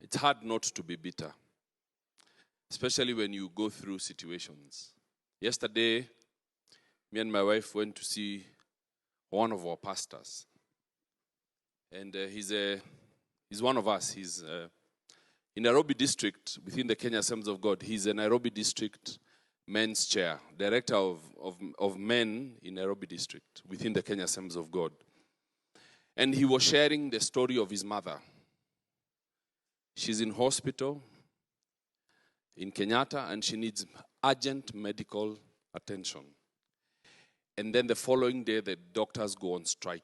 It's hard not to be bitter, especially when you go through situations. Yesterday, me and my wife went to see one of our pastors. And he's one of us. He's in Nairobi district, within the Kenya Assemblies of God. He's a Nairobi district men's chair, director of men in Nairobi district, within the Kenya Assemblies of God. And he was sharing the story of his mother. She's in hospital in Kenyatta, and she needs urgent medical attention. And then the following day, the doctors go on strike.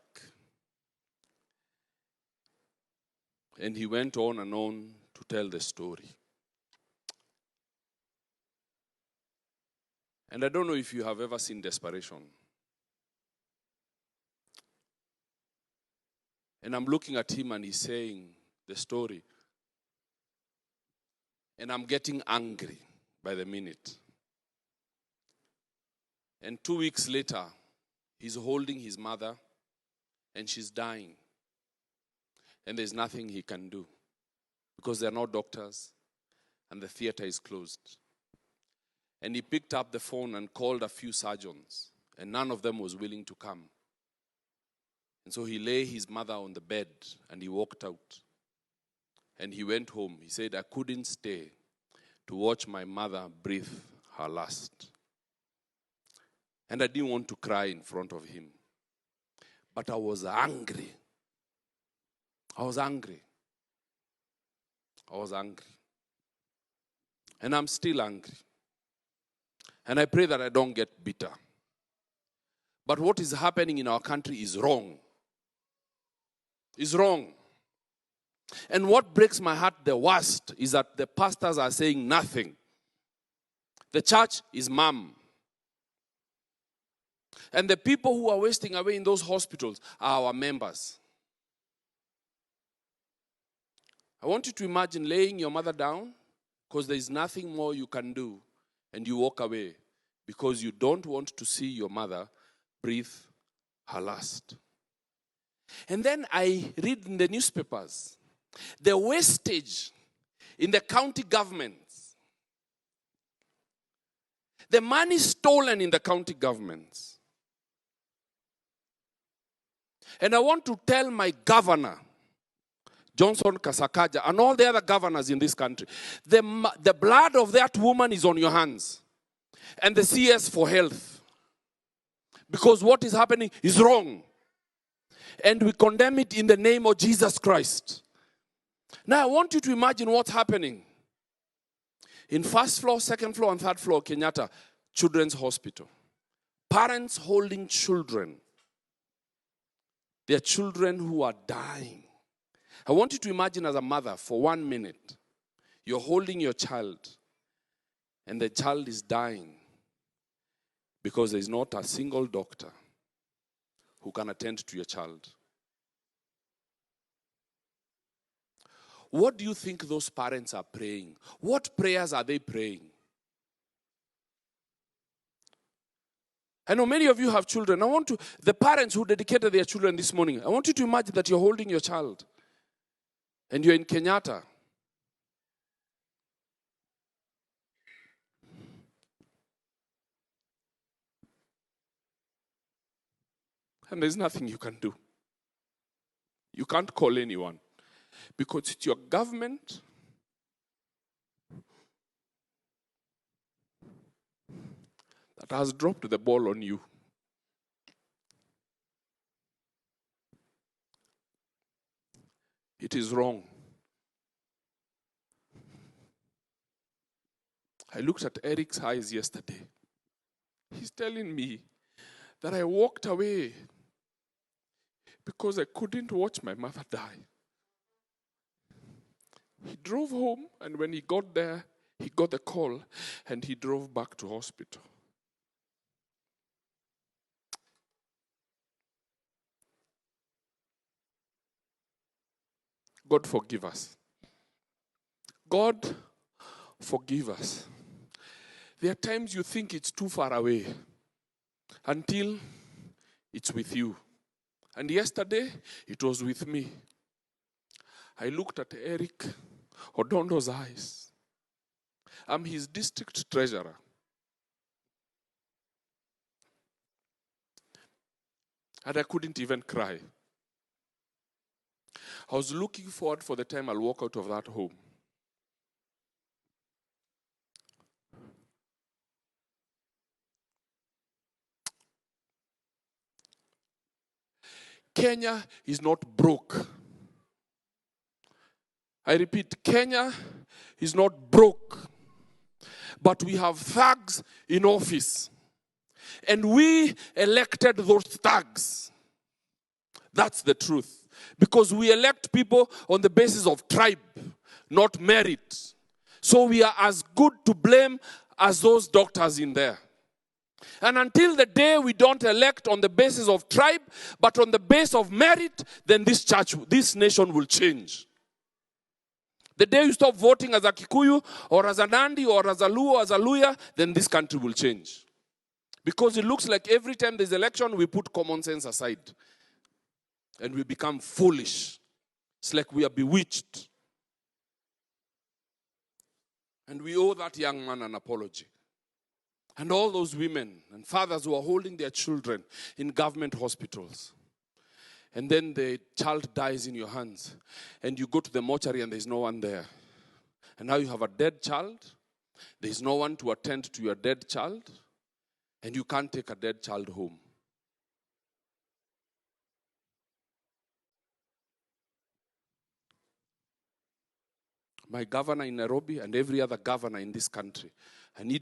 And he went on and on to tell the story. And I don't know if you have ever seen desperation. And I'm looking at him and he's saying the story. And I'm getting angry by the minute. And 2 weeks later, he's holding his mother and she's dying. And there's nothing he can do because there are no doctors and the theater is closed. And he picked up the phone and called a few surgeons, and none of them was willing to come. And so he lay his mother on the bed and he walked out. And he went home. He said, I couldn't stay to watch my mother breathe her last. And I didn't want to cry in front of him. But I was angry. I was angry. And I'm still angry. And I pray that I don't get bitter. But what is happening in our country is wrong. Is wrong. And what breaks my heart the worst is that the pastors are saying nothing. The church is mum. And the people who are wasting away in those hospitals are our members. I want you to imagine laying your mother down because there is nothing more you can do, and you walk away because you don't want to see your mother breathe her last. And then I read in the newspapers the wastage in the county governments, the money stolen in the county governments. And I want to tell my governor, Johnson Kasakaja, and all the other governors in this country, the blood of that woman is on your hands. And the CS for health. Because what is happening is wrong. And we condemn it in the name of Jesus Christ. Now I want you to imagine what's happening. In first floor, second floor, and third floor, Kenyatta Children's Hospital. Parents holding children. Their children who are dying. I want you to imagine as a mother for 1 minute, you're holding your child and the child is dying because there's not a single doctor who can attend to your child. What do you think those parents are praying? What prayers are they praying? I know many of you have children. The parents who dedicated their children this morning, I want you to imagine that you're holding your child. And you're in Kenyatta. And there's nothing you can do. You can't call anyone. Because it's your government that has dropped the ball on you. It is wrong. I looked at Eric's eyes yesterday. He's telling me that I walked away because I couldn't watch my mother die. He drove home, and when he got there, he got the call, and he drove back to hospital. God forgive us. God forgive us. There are times you think it's too far away until it's with you. And yesterday, it was with me. I looked at Eric Odondo's eyes. I'm his district treasurer. And I couldn't even cry. I was looking forward for the time I'll walk out of that home. Kenya is not broke. I repeat, Kenya is not broke. But we have thugs in office. And we elected those thugs. That's the truth. Because we elect people on the basis of tribe, not merit. So we are as good to blame as those doctors in there. And until the day we don't elect on the basis of tribe, but on the basis of merit, then this nation will change. The day you stop voting as a Kikuyu, or as a Nandi, or as a Luo, or as a Luya, then this country will change. Because it looks like every time there's election, we put common sense aside. And we become foolish. It's like we are bewitched. And we owe that young man an apology. And all those women and fathers who are holding their children in government hospitals. And then the child dies in your hands. And you go to the mortuary and there's no one there. And now you have a dead child. There's no one to attend to your dead child. And you can't take a dead child home. My governor in Nairobi and every other governor in this country, I need